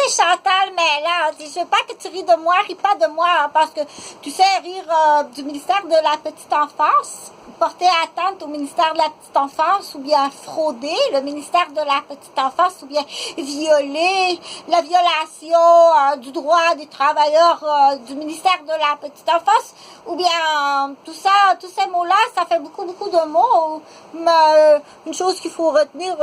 Chantal, mais là, je veux pas que tu ris de moi, ris pas de moi, hein, parce que tu sais, rire du ministère de la petite enfance, porter atteinte au ministère de la petite enfance, ou bien frauder le ministère de la petite enfance, ou bien violer la violation du droit des travailleurs du ministère de la petite enfance, ou bien tout ça, tous ces mots-là, ça fait beaucoup de mots, mais une chose qu'il faut retenir,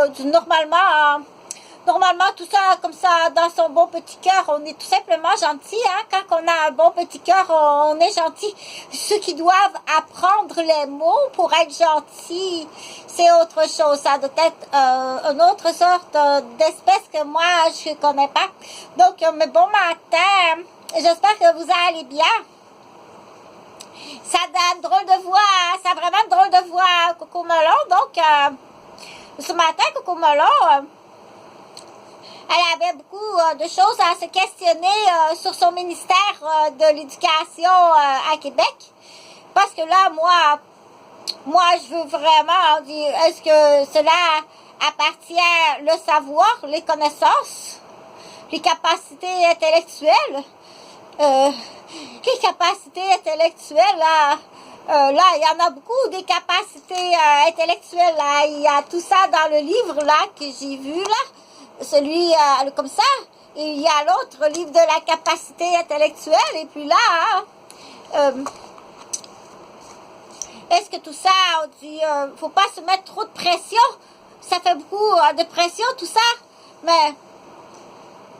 normalement, tout ça, comme ça, dans son bon petit cœur, on est tout simplement gentil, hein. Quand on a un bon petit cœur, on est gentil. Ceux qui doivent apprendre les mots pour être gentils, c'est autre chose. Ça doit être une autre sorte d'espèce que moi, je ne connais pas. Donc, mais bon matin. J'espère que vous allez bien. Ça a une drôle de voix, hein. Ça a vraiment une drôle de voix, Coco Melon. Donc, ce matin, Coco Melon... elle avait beaucoup de choses à se questionner sur son ministère de l'Éducation à Québec. Parce que là, moi, je veux vraiment dire, est-ce que cela appartient le savoir, les connaissances, les capacités intellectuelles? Les capacités intellectuelles, là, il y en a beaucoup, des capacités intellectuelles. Là. Il y a tout ça dans le livre là que j'ai vu, là. Celui comme ça, et il y a l'autre livre de la capacité intellectuelle, et puis là, est-ce que tout ça, on dit, faut pas se mettre trop de pression, ça fait beaucoup de pression, tout ça, mais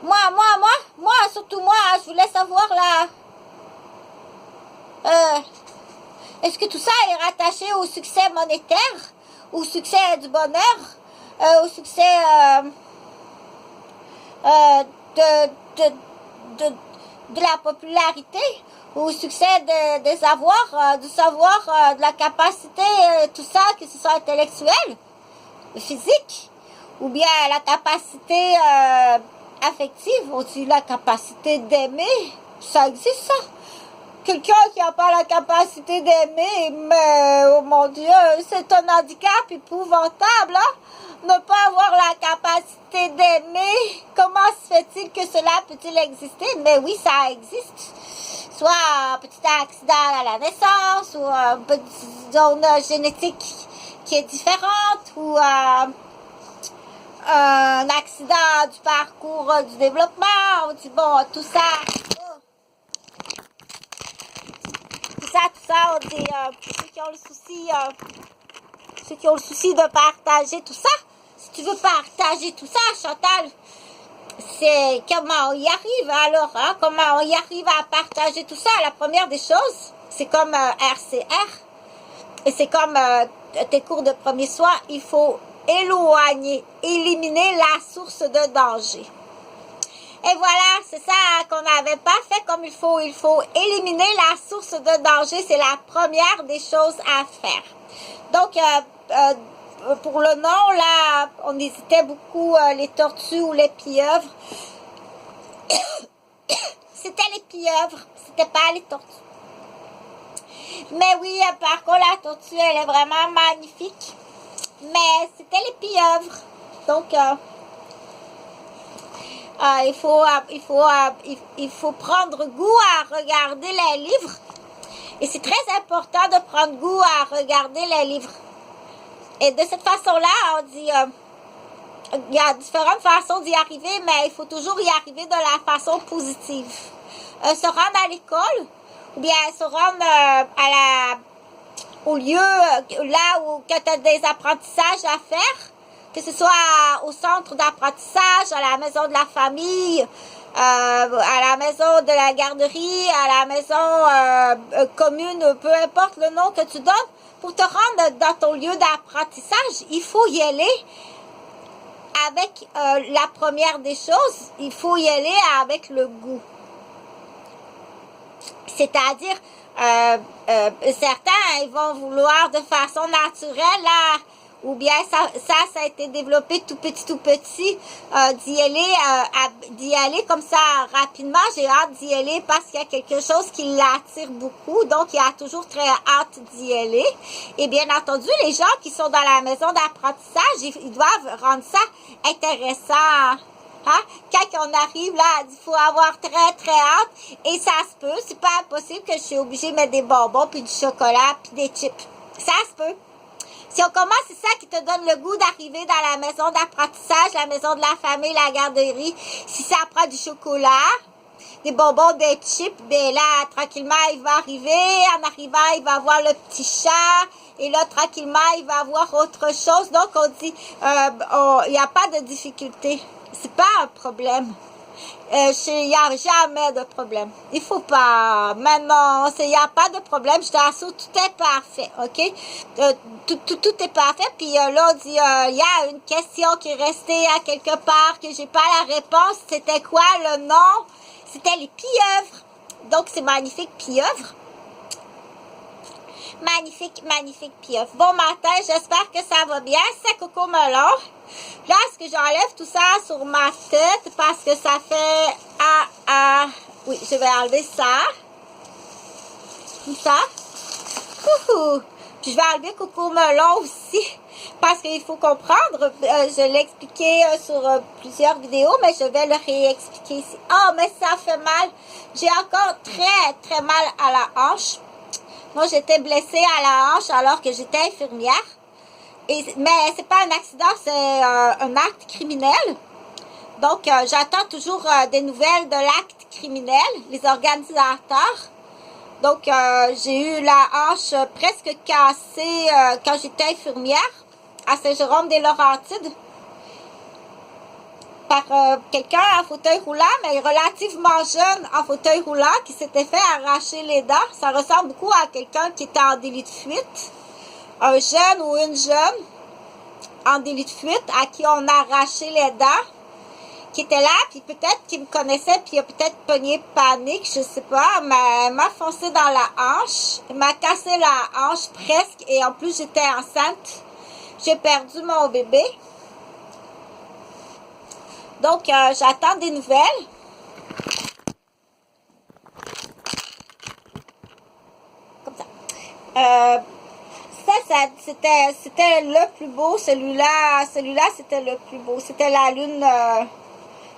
moi, surtout moi, je voulais savoir là, est-ce que tout ça est rattaché au succès monétaire, au succès du bonheur, au succès... de la popularité, au succès des avoirs, du savoir, de la capacité, tout ça, que ce soit intellectuel, physique, ou bien la capacité affective, aussi la capacité d'aimer, ça existe ça. Quelqu'un qui n'a pas la capacité d'aimer, mais oh mon Dieu, c'est un handicap épouvantable, hein? Ne pas avoir la capacité d'aimer, comment se fait-il que cela peut-il exister? Mais oui, ça existe. Soit un petit accident à la naissance, ou une petite zone génétique qui est différente, ou un accident du parcours du développement. On dit, bon, tout ça, on dit, ceux qui ont le souci de partager tout ça. Si tu veux partager tout ça, Chantal, c'est comment on y arrive alors, hein? Comment on y arrive à partager tout ça? La première des choses, c'est comme RCR, et c'est comme tes cours de premiers soins, il faut éliminer la source de danger. Et voilà, c'est ça qu'on n'avait pas fait comme il faut. Il faut éliminer la source de danger. C'est la première des choses à faire. Donc, pour le nom, là, on hésitait beaucoup, les tortues ou les pieuvres. C'était les pieuvres, c'était pas les tortues. Mais oui, par contre, la tortue, elle est vraiment magnifique. Mais c'était les pieuvres. Donc, il faut prendre goût à regarder les livres. Et c'est très important de prendre goût à regarder les livres. Et de cette façon-là, on dit, il y a différentes façons d'y arriver, mais il faut toujours y arriver de la façon positive. Se rendre à l'école, ou bien se rendre au lieu là où tu as des apprentissages à faire, que ce soit au centre d'apprentissage, à la maison de la famille, à la maison de la garderie, à la maison commune, peu importe le nom que tu donnes, pour te rendre dans ton lieu d'apprentissage, il faut y aller avec la première des choses, il faut y aller avec le goût. C'est-à-dire, certains, ils vont vouloir de façon naturelle, là, ou bien ça a été développé tout petit, d'y aller comme ça rapidement. J'ai hâte d'y aller parce qu'il y a quelque chose qui l'attire beaucoup, donc il y a toujours très hâte d'y aller. Et bien entendu, les gens qui sont dans la maison d'apprentissage, ils doivent rendre ça intéressant Hein? Quand on arrive là, elle dit, faut avoir très, très hâte. Et ça se peut. C'est pas impossible que je suis obligée de mettre des bonbons, puis du chocolat, puis des chips. Ça se peut. Si on commence, c'est ça qui te donne le goût d'arriver dans la maison d'apprentissage, la maison de la famille, la garderie. Si ça prend du chocolat, des bonbons, des chips, ben là, tranquillement, il va arriver. En arrivant, il va voir le petit chat. Et là, tranquillement, il va avoir autre chose. Donc, on dit, il n'y a pas de difficulté. C'est pas un problème. Il n'y a jamais de problème. Il faut pas. Maintenant, il n'y a pas de problème. Je t'assure, tout est parfait, OK? Tout est parfait. Puis là, on dit, il y a une question qui est restée à quelque part, que j'ai pas la réponse. C'était quoi le nom? C'était les pieuvres. Donc, c'est magnifique, pieuvres. Magnifique, magnifique pieuvre. Bon matin, j'espère que ça va bien. C'est Coco Melon. Là, est-ce que j'enlève tout ça sur ma tête parce que ça fait... Oui, je vais enlever ça. Tout ça. Coucou. Puis je vais enlever Coco Melon aussi. Parce qu'il faut comprendre, je l'ai expliqué sur plusieurs vidéos, mais je vais le réexpliquer ici. Oh, mais ça fait mal. J'ai encore très, très mal à la hanche. Moi, j'étais blessée à la hanche alors que j'étais infirmière. Mais c'est pas un accident, c'est un acte criminel. Donc, j'attends toujours des nouvelles de l'acte criminel, les organisateurs. Donc, j'ai eu la hanche presque cassée quand j'étais infirmière à Saint-Jérôme-des-Laurentides par quelqu'un en fauteuil roulant, mais relativement jeune en fauteuil roulant, qui s'était fait arracher les dents. Ça ressemble beaucoup à quelqu'un qui était en délit de fuite. Un jeune ou une jeune en délit de fuite à qui on a arraché les dents, qui était là, puis peut-être qu'il me connaissait, puis il a peut-être pogné panique, je sais pas, mais elle m'a foncé dans la hanche, elle m'a cassé la hanche presque, et en plus j'étais enceinte. J'ai perdu mon bébé. Donc, j'attends des nouvelles. Comme ça. C'était le plus beau. Celui-là, c'était le plus beau. C'était la lune.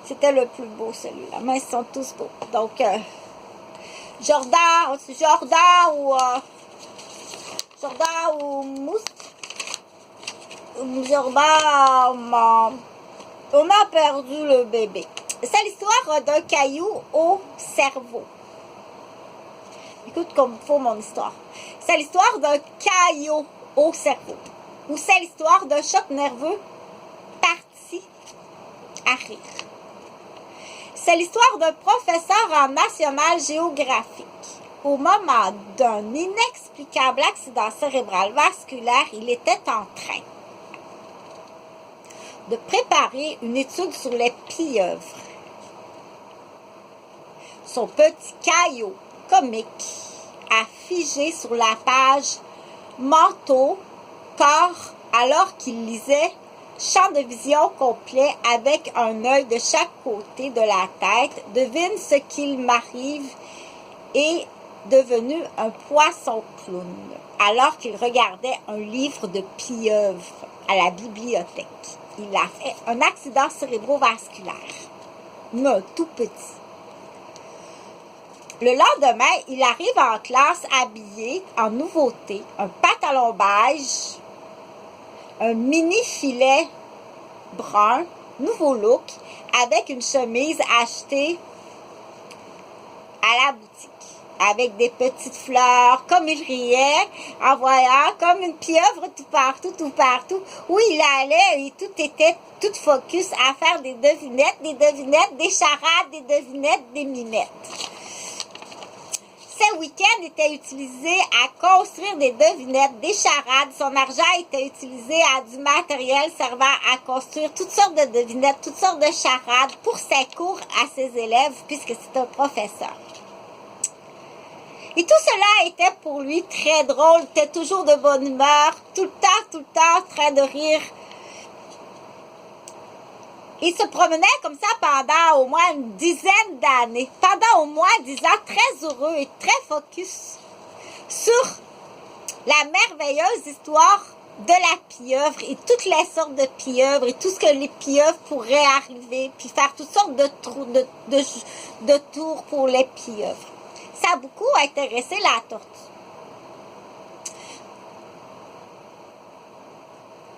C'était le plus beau, celui-là. Mais ils sont tous beaux. Donc, Jordan ou Mousse. Jordan, on a perdu le bébé. C'est l'histoire d'un caillou au cerveau. Écoute comme il faut mon histoire. C'est l'histoire d'un caillou au cerveau. Ou c'est l'histoire d'un choc nerveux parti à rire. C'est l'histoire d'un professeur en national géographique. Au moment d'un inexplicable accident cérébral vasculaire, il était en train de préparer une étude sur les pieuvres. Son petit caillou comique a figé sur la page manteau, corps, alors qu'il lisait champ de vision complet avec un œil de chaque côté de la tête. Devine ce qu'il m'arrive est devenu un poisson clown alors qu'il regardait un livre de pieuvres à la bibliothèque. Il a fait un accident cérébrovasculaire, mais tout petit. Le lendemain, il arrive en classe habillé en nouveauté, un pantalon beige, un mini filet brun, nouveau look, avec une chemise achetée à la boutique, avec des petites fleurs, comme il riait, en voyant comme une pieuvre tout partout, où il allait, et tout était tout focus à faire des devinettes, des charades, des devinettes, des mimettes. Ces week-ends étaient utilisés à construire des devinettes, des charades. Son argent était utilisé à du matériel servant à construire toutes sortes de devinettes, toutes sortes de charades pour ses cours à ses élèves, puisque c'est un professeur. Et tout cela était pour lui très drôle, il était toujours de bonne humeur, tout le temps, en train de rire. Il se promenait comme ça pendant au moins une dizaine d'années. Pendant au moins 10 ans, très heureux et très focus sur la merveilleuse histoire de la pieuvre et toutes les sortes de pieuvres et tout ce que les pieuvres pourraient arriver, puis faire toutes sortes de tours pour les pieuvres. Ça a beaucoup intéressé la tortue.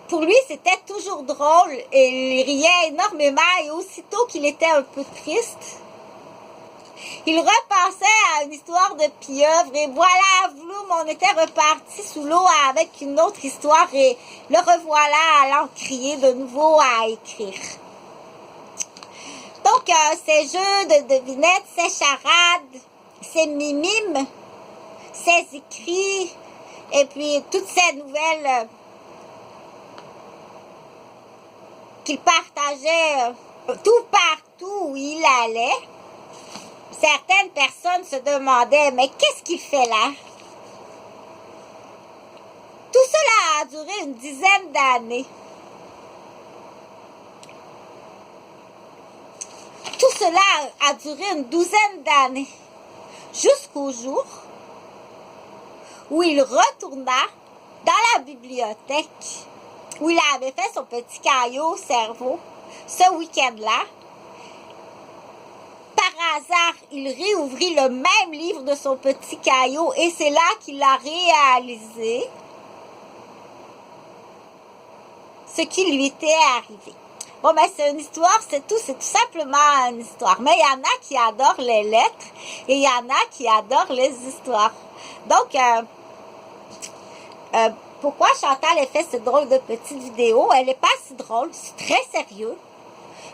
Pour lui, c'était toujours drôle et il riait énormément et aussitôt qu'il était un peu triste, il repensait à une histoire de pieuvre et voilà, vloum, on était reparti sous l'eau avec une autre histoire et le revoilà allant crier de nouveau à écrire. Donc, ces jeux de devinettes, ces charades, ces mimes, ces écrits et puis toutes ces nouvelles qu'il partageait tout partout où il allait. Certaines personnes se demandaient, mais qu'est-ce qu'il fait là? Tout cela a duré une dizaine d'années. Tout cela a duré une douzaine d'années. Jusqu'au jour où il retourna dans la bibliothèque où il avait fait son petit caillot au cerveau ce week-end-là. Par hasard, il réouvrit le même livre de son petit caillot et c'est là qu'il a réalisé ce qui lui était arrivé. Bon, ben c'est une histoire, c'est tout simplement une histoire. Mais il y en a qui adorent les lettres et il y en a qui adorent les histoires. Donc, pourquoi Chantal a fait cette drôle de petite vidéo? Elle n'est pas si drôle, c'est très sérieux.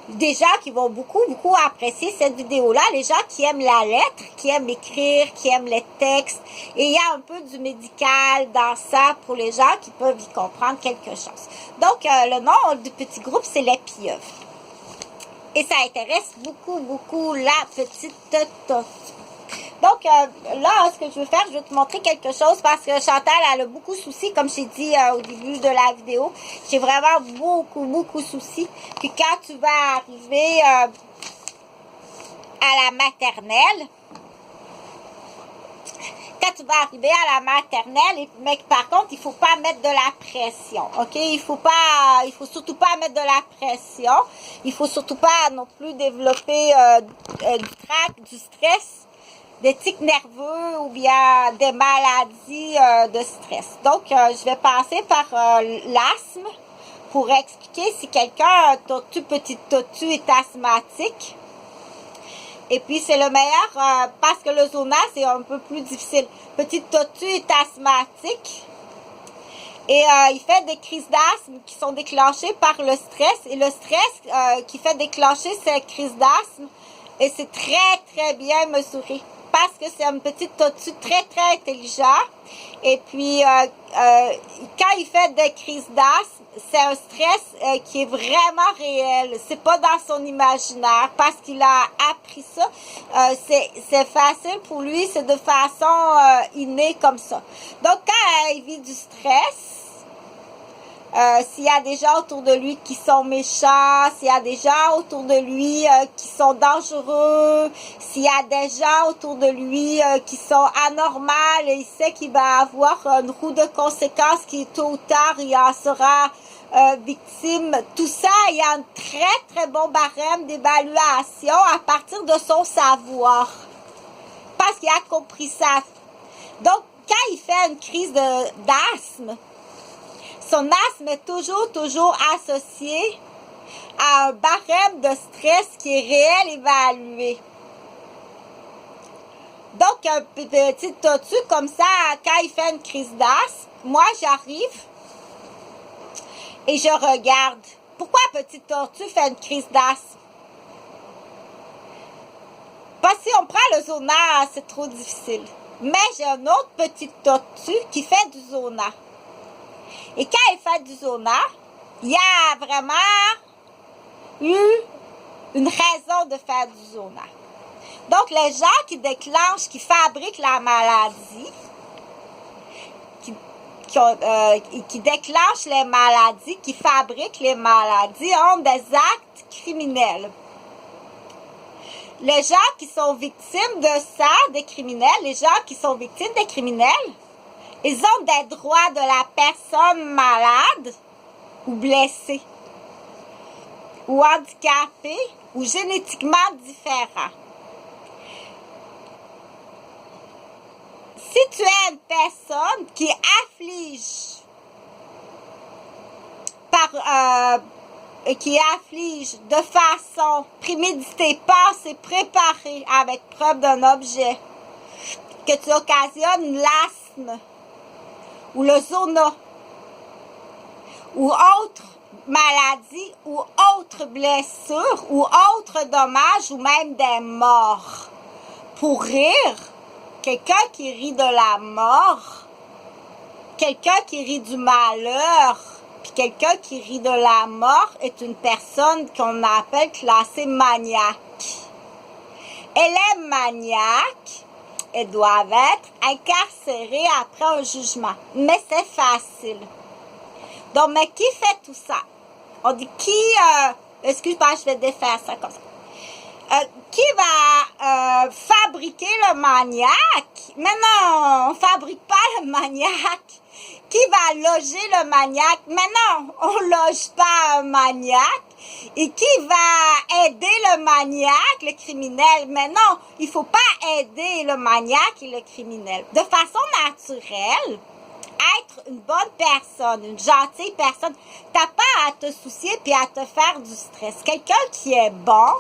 Des gens qui vont beaucoup apprécier cette vidéo-là, les gens qui aiment la lettre, qui aiment écrire, qui aiment les textes. Et il y a un peu du médical dans ça pour les gens qui peuvent y comprendre quelque chose. Donc, le nom du petit groupe, c'est les pieuvres. Et ça intéresse beaucoup la petite tortue. Donc, là, ce que je veux faire, je vais te montrer quelque chose parce que Chantal, elle a beaucoup de soucis, comme j'ai dit au début de la vidéo. J'ai vraiment beaucoup de soucis. Puis quand tu vas arriver à la maternelle, mais par contre, il ne faut pas mettre de la pression, ok? Il faut surtout pas mettre de la pression. Il faut surtout pas non plus développer du stress, des tics nerveux ou bien des maladies de stress. Donc, je vais passer par l'asthme pour expliquer si quelqu'un, petite tortue, est asthmatique. Et puis, c'est le meilleur parce que le zona, c'est un peu plus difficile. Petite tortue est asthmatique et il fait des crises d'asthme qui sont déclenchées par le stress. Et le stress qui fait déclencher ces crises d'asthme, et c'est très bien mesuré. Parce que c'est une petite tortue très intelligent. Et puis, quand il fait des crises d'asthme, c'est un stress qui est vraiment réel. C'est pas dans son imaginaire parce qu'il a appris ça. C'est facile pour lui, c'est de façon innée comme ça. Donc, quand il vit du stress, s'il y a des gens autour de lui qui sont méchants, s'il y a des gens autour de lui qui sont dangereux, s'il y a des gens autour de lui qui sont anormales, et il sait qu'il va avoir une roue de conséquences qui tôt ou tard il en sera victime. Tout ça, il y a un très bon barème d'évaluation à partir de son savoir. Parce qu'il a compris ça. Donc, quand il fait une crise d'asthme, son asthme est toujours associé à un barème de stress qui est réel évalué. Donc, un petit tortue comme ça, quand il fait une crise d'asthme, moi, j'arrive et je regarde. Pourquoi petite tortue fait une crise d'asthme? Parce que si on prend le zona, c'est trop difficile. Mais j'ai une autre petite tortue qui fait du zona. Et quand elle fait du zona, il y a vraiment eu une raison de faire du zona. Donc, les gens qui fabriquent la maladie, qui déclenchent les maladies, qui fabriquent les maladies, ont des actes criminels. Les gens qui sont victimes de ça, des criminels, les gens qui sont victimes des criminels, Ils ont des droits de la personne malade ou blessée, ou handicapée, ou génétiquement différents. Si tu es une personne qui afflige qui afflige de façon préméditée, pensée, préparée, avec preuve d'un objet, que tu occasionnes l'asthme, ou le zona, ou autre maladie, ou autre blessure, ou autre dommage, ou même des morts. Pour rire, quelqu'un qui rit de la mort, quelqu'un qui rit du malheur, puis quelqu'un qui rit de la mort est une personne qu'on appelle classée maniaque. Et les maniaques, elles doivent être incarcérées après un jugement. Mais c'est facile. Donc, mais qui fait tout ça? On dit qui... excuse-moi, je vais défaire ça comme ça. Qui va fabriquer le maniaque? Mais non, on ne fabrique pas le maniaque. Qui va loger le maniaque? Mais non, on ne loge pas un maniaque. Et qui va aider le maniaque, le criminel? Mais non, il ne faut pas aider le maniaque et le criminel. De façon naturelle, être une bonne personne, une gentille personne, tu n'as pas à te soucier puis à te faire du stress. Quelqu'un qui est bon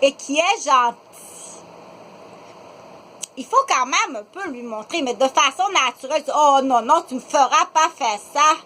et qui est gentil, il faut quand même un peu lui montrer, mais de façon naturelle, oh non, non, tu ne me feras pas faire ça.